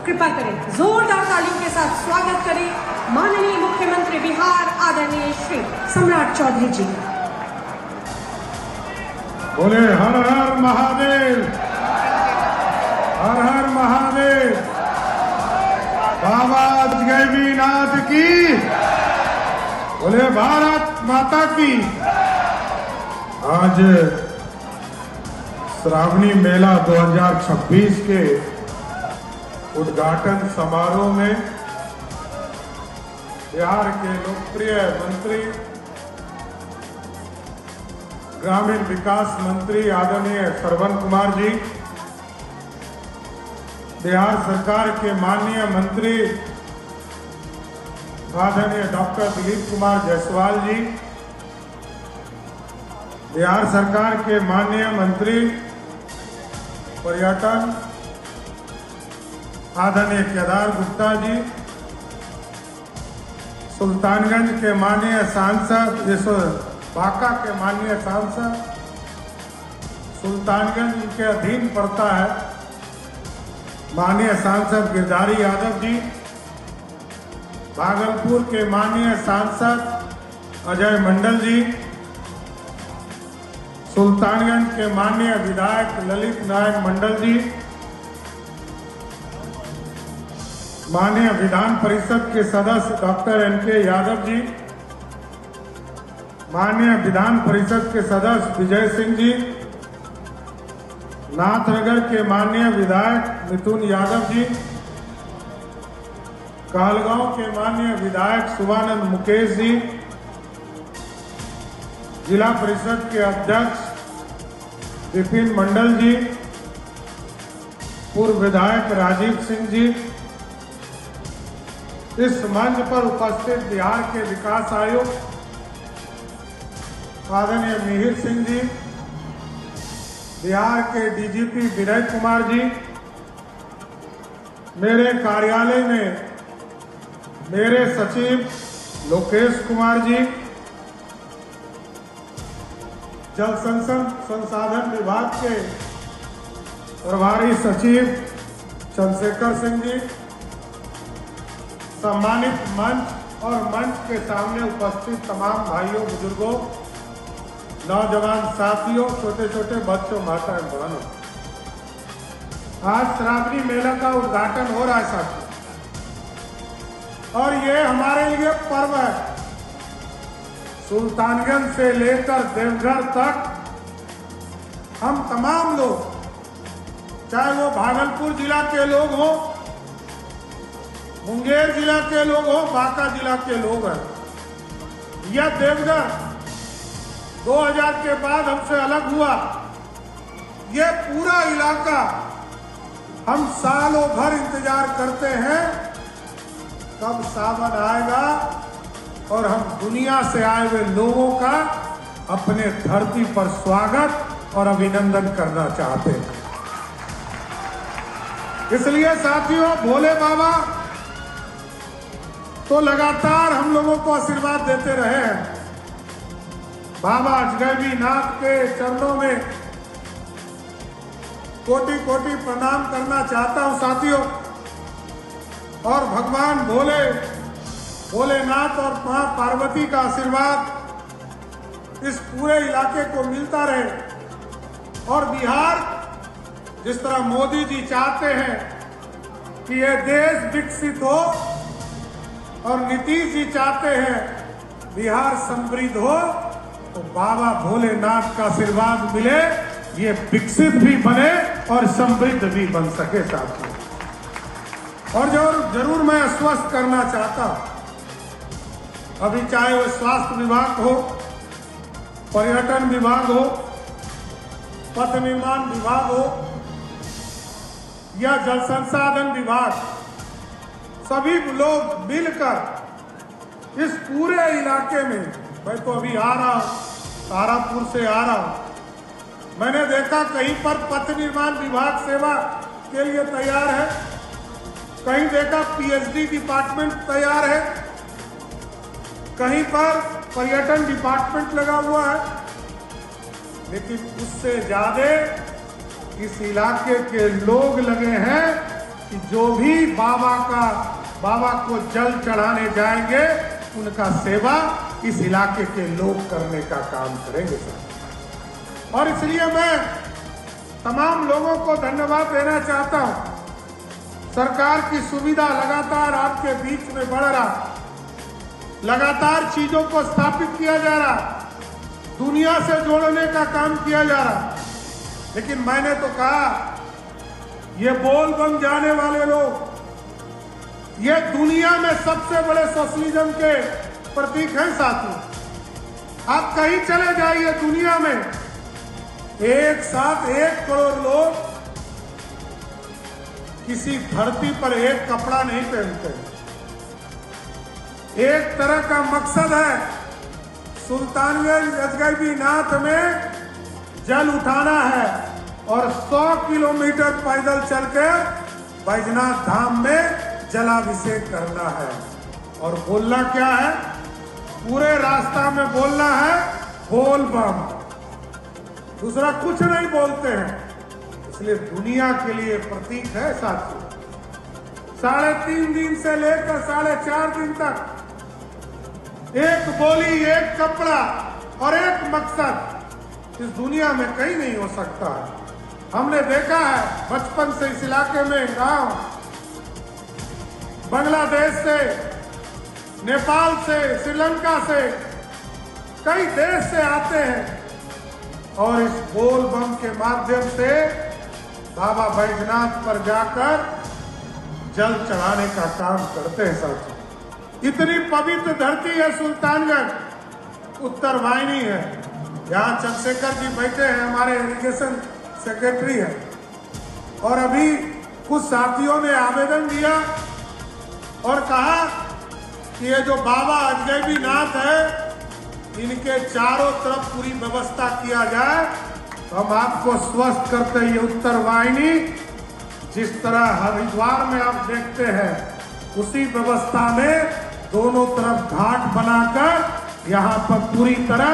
कृपा करें जोरदार तालियों के साथ स्वागत करें माननीय मुख्यमंत्री बिहार आदरणीय श्री सम्राट चौधरी जी। बोले हर हर महादेव, हर हर महादेव। बाबा गैवीनाथ की, बोले भारत माता की। आज श्रावणी मेला 2026 के उद्घाटन समारोह में बिहार के लोकप्रिय मंत्री, ग्रामीण विकास मंत्री आदरणीय श्रवण कुमार जी, बिहार सरकार के माननीय मंत्री आदरणीय डॉक्टर दिलीप कुमार जायसवाल जी, बिहार सरकार के माननीय मंत्री पर्यटन आदरणीय केदार गुप्ता जी, सुल्तानगंज के माननीय सांसद, बांका के माननीय सांसद, सुल्तानगंज के अधीन पड़ता है, माननीय सांसद गिरधारी यादव जी, भागलपुर के माननीय सांसद अजय मंडल जी, सुल्तानगंज के माननीय विधायक ललित नारायण मंडल जी, माननीय विधान परिषद के सदस्य डॉक्टर एनके यादव जी, माननीय विधान परिषद के सदस्य विजय सिंह जी, नाथनगर के माननीय विधायक मिथुन यादव जी, कहलगांव के माननीय विधायक शुभानंद मुकेश जी, जिला परिषद के अध्यक्ष विपिन मंडल जी, पूर्व विधायक राजीव सिंह जी, इस मंच पर उपस्थित बिहार के विकास आयुक्त आदरणीय मिहिर सिंह जी, बिहार के डीजीपी विनय कुमार जी, मेरे कार्यालय में मेरे सचिव लोकेश कुमार जी, जल संसाधन विभाग के प्रभारी सचिव चंद्रशेखर सिंह जी, सम्मानित मंच और मंच के सामने उपस्थित तमाम भाइयों बुजुर्गों, नौजवान साथियों, छोटे छोटे बच्चों, माताएं बहनों, आज श्रावणी मेला का उद्घाटन हो रहा है साथियों, और ये हमारे लिए पर्व है। सुल्तानगंज से लेकर देवघर तक हम तमाम लोग, चाहे वो भागलपुर जिला के लोग हों, मुंगेर जिला के लोग हों, बांका जिला के लोग हैं, या देवघर 2000 के बाद हमसे अलग हुआ, ये पूरा इलाका हम सालों भर इंतजार करते हैं कब सावन आएगा और हम दुनिया से आए हुए लोगों का अपने धरती पर स्वागत और अभिनंदन करना चाहते हैं। इसलिए साथियों, भोले बाबा तो लगातार हम लोगों को आशीर्वाद देते रहे हैं। बाबा गैवीनाथ के चरणों में कोटि कोटि प्रणाम करना चाहता हूं साथियों, और भगवान भोलेनाथ और मां पार्वती का आशीर्वाद इस पूरे इलाके को मिलता रहे, और बिहार जिस तरह मोदी जी चाहते हैं कि ये देश विकसित हो, और नीतीश जी चाहते हैं बिहार समृद्ध हो, तो बाबा भोलेनाथ का आशीर्वाद मिले, ये विकसित भी बने और समृद्ध भी बन सके साथियों। और जरूर मैं आश्वस्त करना चाहता हूं, अभी चाहे वो स्वास्थ्य विभाग हो, पर्यटन विभाग हो, पथ निर्माण विभाग हो, या जल संसाधन विभाग, सभी लोग मिलकर इस पूरे इलाके में, मैं तो अभी आ रहा हूं, तारापुर से आ रहा हूं, मैंने देखा कहीं पर पथ निर्माण विभाग सेवा के लिए तैयार है, कहीं देखा पीएचडी डिपार्टमेंट तैयार है, कहीं पर पर्यटन डिपार्टमेंट लगा हुआ है, लेकिन उससे ज्यादा इस इलाके के लोग लगे हैं कि जो भी बाबा को जल चढ़ाने जाएंगे उनका सेवा इस इलाके के लोग करने का काम करेंगे सर। और इसलिए मैं तमाम लोगों को धन्यवाद देना चाहता हूं। सरकार की सुविधा लगातार आपके बीच में बढ़ रहा, लगातार चीजों को स्थापित किया जा रहा, दुनिया से जोड़ने का काम किया जा रहा। लेकिन मैंने तो कहा ये बोल बम जाने वाले लोग ये दुनिया में सबसे बड़े सोशलिज्म के प्रतीक हैं साथियों। आप कहीं चले जाइए दुनिया में, एक साथ 1 करोड़ लोग किसी धरती पर एक कपड़ा नहीं पहनते। एक तरह का मकसद है सुल्तानगंज अजगैबीनाथ में जल उठाना है और 100 किलोमीटर पैदल चलकर बैजनाथ धाम में जलाभिषेक करना है। और बोलना क्या है? पूरे रास्ता में बोलना है बोल बम, दूसरा कुछ नहीं बोलते हैं। इसलिए दुनिया के लिए प्रतीक है साथियों। 3.5 दिन से लेकर 4.5 दिन तक एक बोली, एक कपड़ा और एक मकसद इस दुनिया में कहीं नहीं हो सकता है। हमने देखा है बचपन से इस इलाके में गांव बांग्लादेश से, नेपाल से, श्रीलंका से, कई देश से आते हैं और इस बोल बम के माध्यम से बाबा बैजनाथ पर जाकर जल चढ़ाने का काम करते हैं साथियों। इतनी पवित्र धरती है सुल्तानगंज, उत्तर वाहिनी है। यहाँ चंद्रशेखर जी बैठे हैं, हमारे इरिगेशन सेक्रेटरी हैं। और अभी कुछ साथियों ने आवेदन दिया और कहा कि ये जो बाबा अजगैबीनाथ है इनके चारों तरफ पूरी व्यवस्था किया जाए। तो हम आपको स्वस्थ करते हैं, ये उत्तर वाहिनी जिस तरह हरिद्वार में आप देखते हैं उसी व्यवस्था में दोनों तरफ घाट बनाकर यहाँ पर पूरी तरह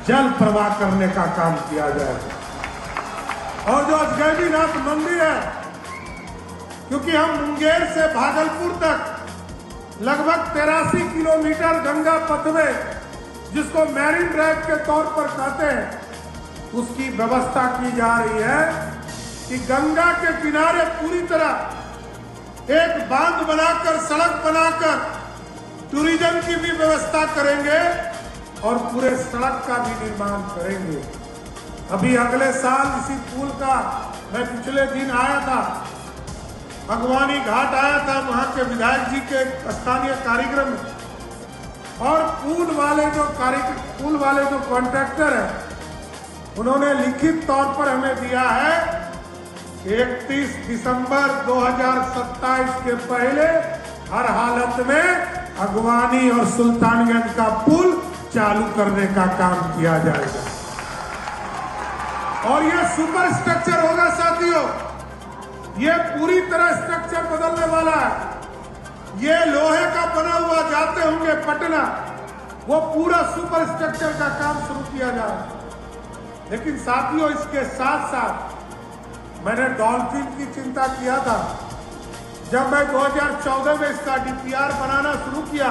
जल प्रवाह करने का काम किया जाएगा। और जो अजगैबीनाथ मंदिर है, क्योंकि हम मुंगेर से भागलपुर तक लगभग 83 किलोमीटर गंगा पथवे जिसको मैरीन ड्राइव के तौर पर कहते हैं, उसकी व्यवस्था की जा रही है कि गंगा के किनारे पूरी तरह एक बांध बनाकर, सड़क बनाकर टूरिज्म की भी व्यवस्था करेंगे और पूरे सड़क का भी निर्माण करेंगे। अभी अगले साल इसी पुल का मैं पिछले दिन आया था, अगवानी घाट आया था, वहां के विधायक जी के स्थानीय कार्यक्रम में। और पुल वाले जो कॉन्ट्रैक्टर है उन्होंने लिखित तौर पर हमें दिया है 31 दिसंबर 2027 के पहले हर हालत में अगवानी और सुल्तानगंज का पुल चालू करने का काम किया जाएगा। और ये सुपर स्ट्रक्चर होगा साथियों, ये पूरी तरह स्ट्रक्चर बदलने वाला है। ये लोहे का बना हुआ जाते होंगे पटना, वो पूरा सुपर स्ट्रक्चर का काम शुरू किया जा रहा है। लेकिन साथियों इसके साथ साथ मैंने डॉल्फिन की चिंता किया था। जब मैं 2014 में इसका डीपीआर बनाना शुरू किया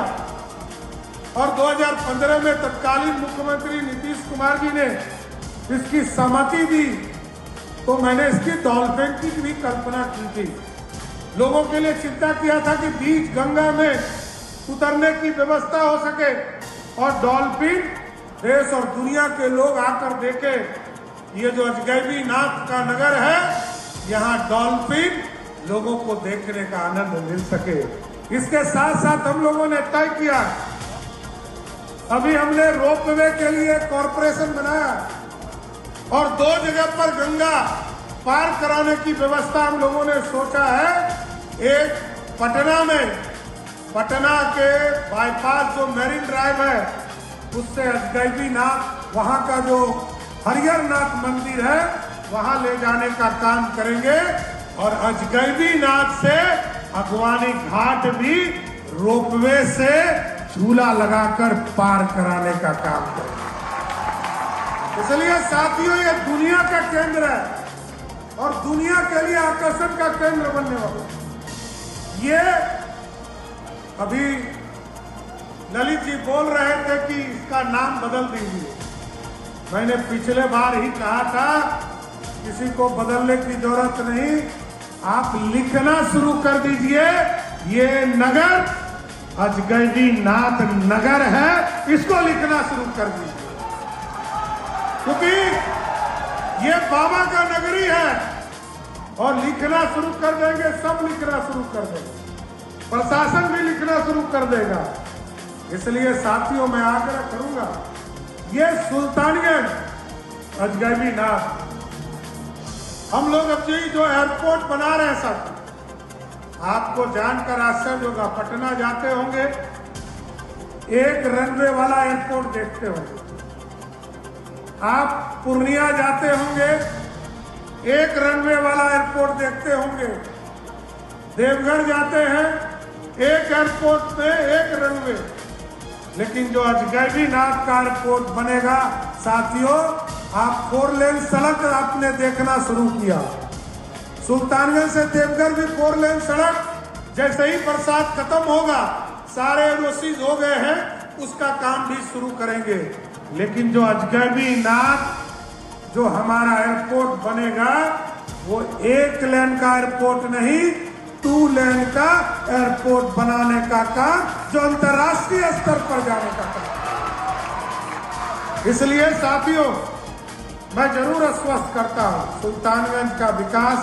और 2015 में तत्कालीन मुख्यमंत्री नीतीश कुमार जी ने इसकी सहमति दी, तो मैंने इसकी डॉल्फिन की भी कल्पना की थी। लोगों के लिए चिंता किया था कि बीच गंगा में उतरने की व्यवस्था हो सके और डॉल्फिन देश और दुनिया के लोग आकर देखें ये जो अजगैबीनाथ का नगर है, यहाँ डॉल्फिन लोगों को देखने का आनंद मिल सके। इसके साथ साथ हम लोगों ने तय किया, अभी हमने रोपवे के लिए कॉरपोरेशन बनाया और 2 जगह पर गंगा पार कराने की व्यवस्था हम लोगों ने सोचा है। एक पटना में, पटना के बाईपास जो मैरीन ड्राइव है उससे अजगैबीनाथ, वहां का जो हरिहरनाथ मंदिर है वहां ले जाने का काम करेंगे और अजगैबीनाथ से अगवानी घाट भी रोपवे से झूला लगाकर पार कराने का काम करेंगे। इसलिए साथियों ये दुनिया का केंद्र है और दुनिया के लिए आकर्षण का केंद्र बनने वाला है। ये अभी ललित जी बोल रहे थे कि इसका नाम बदल दीजिए। मैंने पिछले बार ही कहा था किसी को बदलने की जरूरत नहीं, आप लिखना शुरू कर दीजिए। ये नगर अजगैबी नाथ नगर है, इसको लिखना शुरू कर दीजिए, क्योंकि ये बाबा का नगरी है। और लिखना शुरू कर देंगे, सब लिखना शुरू कर देंगे, प्रशासन भी लिखना शुरू कर देगा। इसलिए साथियों मैं आग्रह करूंगा, ये सुल्तानगंज अजगैबी नाथ हम लोग अब जो एयरपोर्ट बना रहे हैं साथी, आपको जानकर आश्चर्य होगा, पटना जाते होंगे एक रनवे वाला एयरपोर्ट देखते होंगे, आप पूर्णिया जाते होंगे एक रनवे वाला एयरपोर्ट देखते होंगे, देवघर जाते हैं एक एयरपोर्ट पे एक रनवे। लेकिन जो अजगैबी नाथ का एयरपोर्ट बनेगा साथियों, आप 4 लेन सड़क आपने देखना शुरू किया। सुल्तानगंज से देवघर भी 4 लेन सड़क, जैसे ही बरसात खत्म होगा, सारे एनओसीज हो गए हैं, उसका काम भी शुरू करेंगे। लेकिन जो अजगैबी नाथ जो हमारा एयरपोर्ट बनेगा, वो 1 लेन का एयरपोर्ट नहीं, 2 लेन का एयरपोर्ट बनाने का काम, जो अंतर्राष्ट्रीय स्तर पर जाने का काम। इसलिए साथियों मैं जरूर आश्वस्त करता हूं, सुल्तानगंज का विकास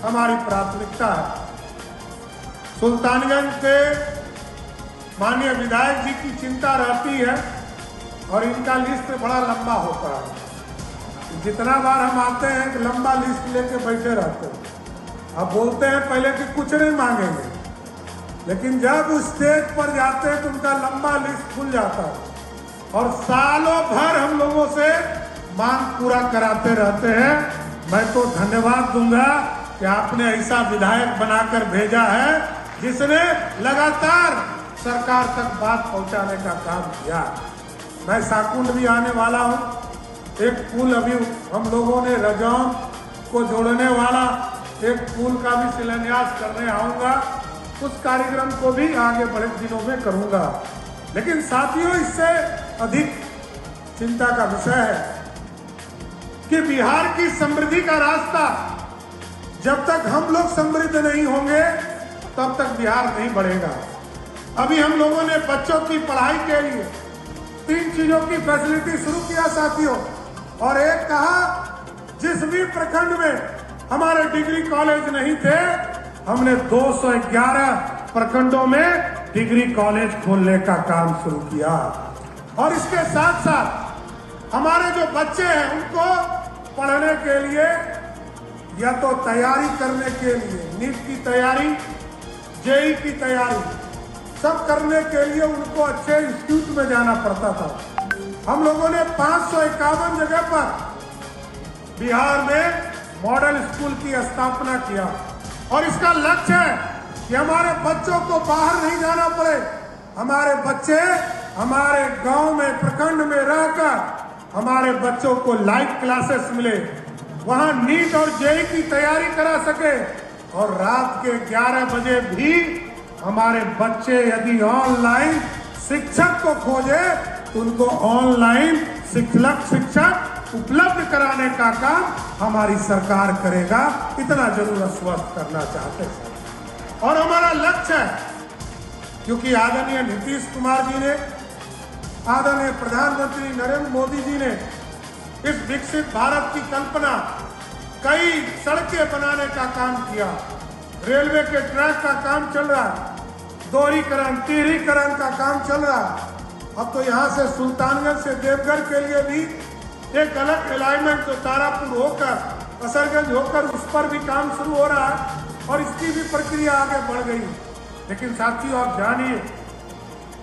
हमारी प्राथमिकता है। सुल्तानगंज के माननीय विधायक जी की चिंता रहती है और इनका लिस्ट बड़ा लंबा होता है। जितना बार हम आते हैं कि लंबा लिस्ट लेके बैठे रहते हैं। अब बोलते हैं पहले कि कुछ नहीं मांगेंगे, लेकिन जब उस स्टेज पर जाते हैं तो उनका लंबा लिस्ट खुल जाता है और सालों भर हम लोगों से मांग पूरा कराते रहते हैं। मैं तो धन्यवाद दूंगा कि आपने ऐसा विधायक बनाकर भेजा है जिसने लगातार सरकार तक बात पहुंचाने का काम किया। मैं साकुंड भी आने वाला हूं, एक पुल अभी हम लोगों ने रजौन को जोड़ने वाला एक पुल का भी शिलान्यास करने आऊंगा। उस कार्यक्रम को भी आगे बड़े दिनों में करूंगा। लेकिन साथियों इससे अधिक चिंता का विषय है कि बिहार की समृद्धि का रास्ता जब तक हम लोग समृद्ध नहीं होंगे तब तक बिहार नहीं बढ़ेगा। अभी हम लोगों ने बच्चों की पढ़ाई के लिए 3 चीजों की फैसिलिटी शुरू किया साथियों, और एक कहा जिस भी प्रखंड में हमारे डिग्री कॉलेज नहीं थे, हमने 211 प्रखंडों में डिग्री कॉलेज खोलने का काम शुरू किया। और इसके साथ साथ हमारे जो बच्चे हैं उनको पढ़ने के लिए या तो तैयारी करने के लिए, नीट की तैयारी, जेई की तैयारी, सब करने के लिए उनको अच्छे इंस्टीट्यूट में जाना पड़ता था। हम लोगों ने 551 जगह पर बिहार में मॉडल स्कूल की स्थापना किया और इसका लक्ष्य है कि हमारे बच्चों को बाहर नहीं जाना पड़े, हमारे बच्चे हमारे गांव में प्रखंड में रहकर हमारे बच्चों को लाइव क्लासेस मिले, वहां नीट और जेई की तैयारी करा सके और रात के 11 बजे भी हमारे बच्चे यदि ऑनलाइन शिक्षक को खोजे तो उनको ऑनलाइन शिक्षक उपलब्ध कराने का काम हमारी सरकार करेगा। इतना जरूर आश्वस्त करना चाहते हैं। और हमारा लक्ष्य है, क्योंकि आदरणीय नीतीश कुमार जी ने, आदरणीय प्रधानमंत्री नरेंद्र मोदी जी ने इस विकसित भारत की कल्पना, कई सड़कें बनाने का काम किया, रेलवे के ट्रैक का काम चल रहा है, दोहरीकरण तिहरीकरण का काम चल रहा है। अब तो यहाँ से सुल्तानगंज से देवघर के लिए भी एक अलग अलाइनमेंट जो तारापुर होकर असरगंज होकर उस पर भी काम शुरू हो रहा है और इसकी भी प्रक्रिया आगे बढ़ गई। लेकिन साथियों आप जानिए,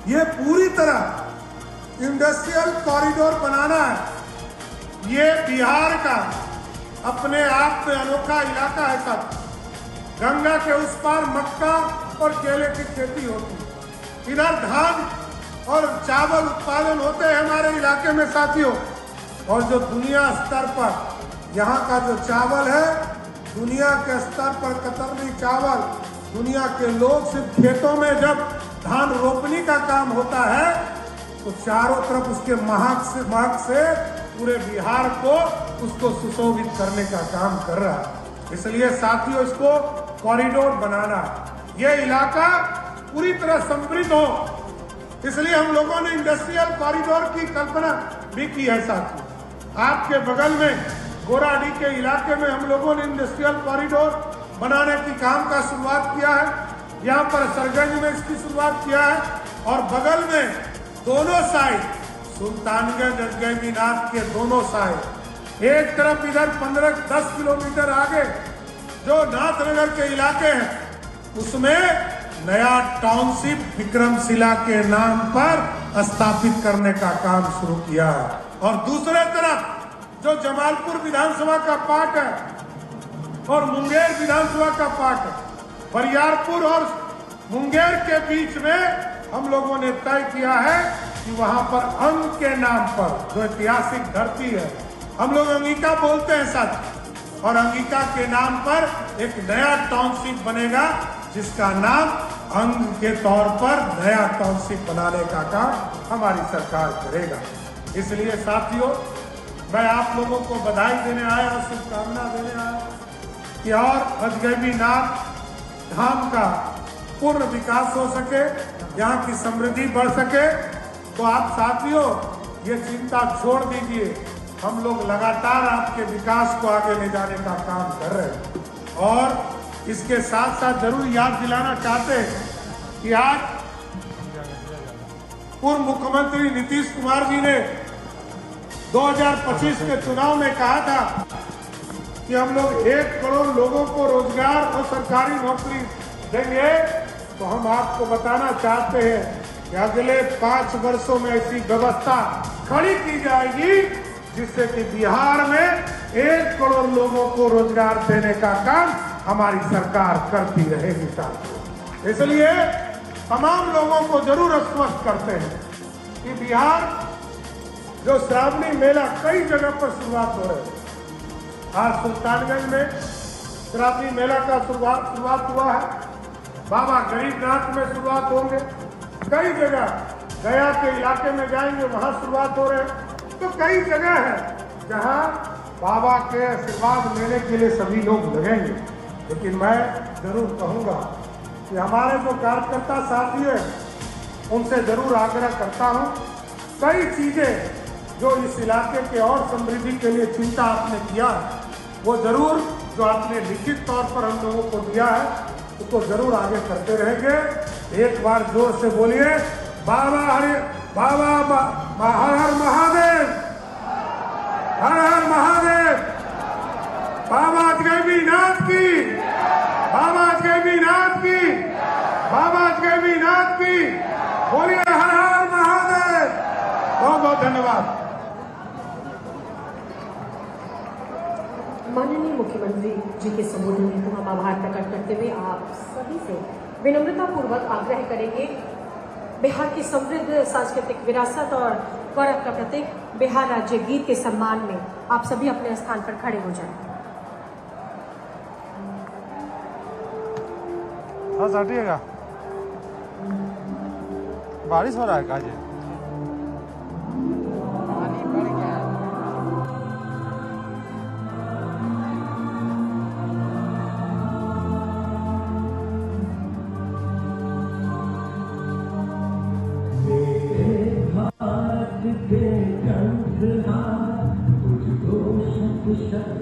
ये पूरी तरह इंडस्ट्रियल कॉरिडोर बनाना है। ये बिहार का अपने आप में अनोखा इलाका है साथियों। गंगा के उस पार मक्का और केले की खेती होती है, इधर धान और चावल उत्पादन होते हैं हमारे इलाके में साथियों। और जो दुनिया स्तर पर यहाँ का जो चावल है, दुनिया के स्तर पर कतरनी चावल दुनिया के लोग सिर्फ खेतों में जब धान रोपनी का काम होता है तो चारों तरफ उसके महक से पूरे बिहार को उसको सुशोभित करने का काम कर रहा है। इसलिए साथियों, इसको कॉरिडोर बनाना, ये इलाका पूरी तरह समृद्ध हो, इसलिए हम लोगों ने इंडस्ट्रियल कॉरिडोर की कल्पना भी की है। साथियों, आपके बगल में गोराडी के इलाके में हम लोगों ने इंडस्ट्रियल कॉरिडोर बनाने की काम का शुरुआत किया है। यहाँ पर सरगंज में इसकी शुरुआत किया है और बगल में दोनों साइड सुल्तानगंज अजगैबीनाथ के दोनों साइड, एक तरफ इधर 15-10 किलोमीटर आगे जो नाथनगर के इलाके हैं उसमें नया टाउनशिप विक्रमशिला के नाम पर स्थापित करने का काम शुरू किया है। और दूसरे तरफ जो जमालपुर विधानसभा का पार्ट है और मुंगेर विधानसभा का पार्ट है, बरियारपुर और मुंगेर के बीच में हम लोगों ने तय किया है कि वहां पर अंग के नाम पर, जो ऐतिहासिक धरती है, हम लोग अंगिका बोलते हैं साथ, और अंगिका के नाम पर एक नया टाउनशिप बनेगा जिसका नाम अंग के तौर पर नया टाउनशिप बनाने का काम हमारी सरकार करेगा। इसलिए साथियों, मैं आप लोगों को बधाई देने आया, शुभकामना देने आया कि और अजगैबीनाथ धाम का पूर्ण विकास हो सके, यहाँ की समृद्धि बढ़ सके। तो आप साथियों ये चिंता छोड़ दीजिए, हम लोग लगातार आपके विकास को आगे ले जाने का काम कर रहे हैं। और इसके साथ साथ जरूर याद दिलाना चाहते हैं कि आज पूर्व मुख्यमंत्री नीतीश कुमार जी ने 2025 के चुनाव में कहा था कि हम लोग 1 करोड़ लोगों को रोजगार और सरकारी नौकरी देंगे। तो हम आपको बताना चाहते हैं कि अगले 5 वर्षों में ऐसी व्यवस्था खड़ी की जाएगी जिससे कि बिहार में 1 करोड़ लोगों को रोजगार देने का काम हमारी सरकार करती रहेगी साथियों। इसलिए तमाम लोगों को जरूर आश्वस्त करते हैं कि बिहार जो श्रावणी मेला कई जगह पर शुरुआत हो रही है। आज सुल्तानगंज में श्रावणी मेला का शुरुआत हुआ है, बाबा गरीबनाथ में शुरुआत होंगे, कई जगह गया के इलाके में जाएंगे वहां शुरुआत हो रहे हैं। तो कई जगह है जहां बाबा के आशीर्वाद लेने के लिए सभी लोग लगेंगे। लेकिन मैं जरूर कहूंगा कि हमारे जो कार्यकर्ता साथी हैं उनसे जरूर आग्रह करता हूं, कई चीजें जो इस इलाके के और समृद्धि के लिए चिंता आपने किया है वो जरूर जो आपने लिखित तौर पर हम लोगों को दिया है उसको जरूर आगे करते रहेंगे। एक बार जोर से बोलिए, बाबा हर हर महादेव, हर हर महादेव, बाबा अजगैबीनाथ की, बाबा अजगैबीनाथ की, बाबा अजगैबीनाथ की, बोलिए हर हर महादेव। बहुत बहुत धन्यवाद। माननीय मुख्यमंत्री जी के संबोधन में तो हम आभार प्रकट करते हुए आप सभी से विनम्रता पूर्वक आग्रह करेंगे, बिहार की समृद्ध सांस्कृतिक विरासत और गौरव का प्रतीक बिहार राज्य गीत के सम्मान में आप सभी अपने स्थान पर खड़े हो जाएं। हाँ हटिएगा, बारिश हो रहा है काजी। तुझको शत शत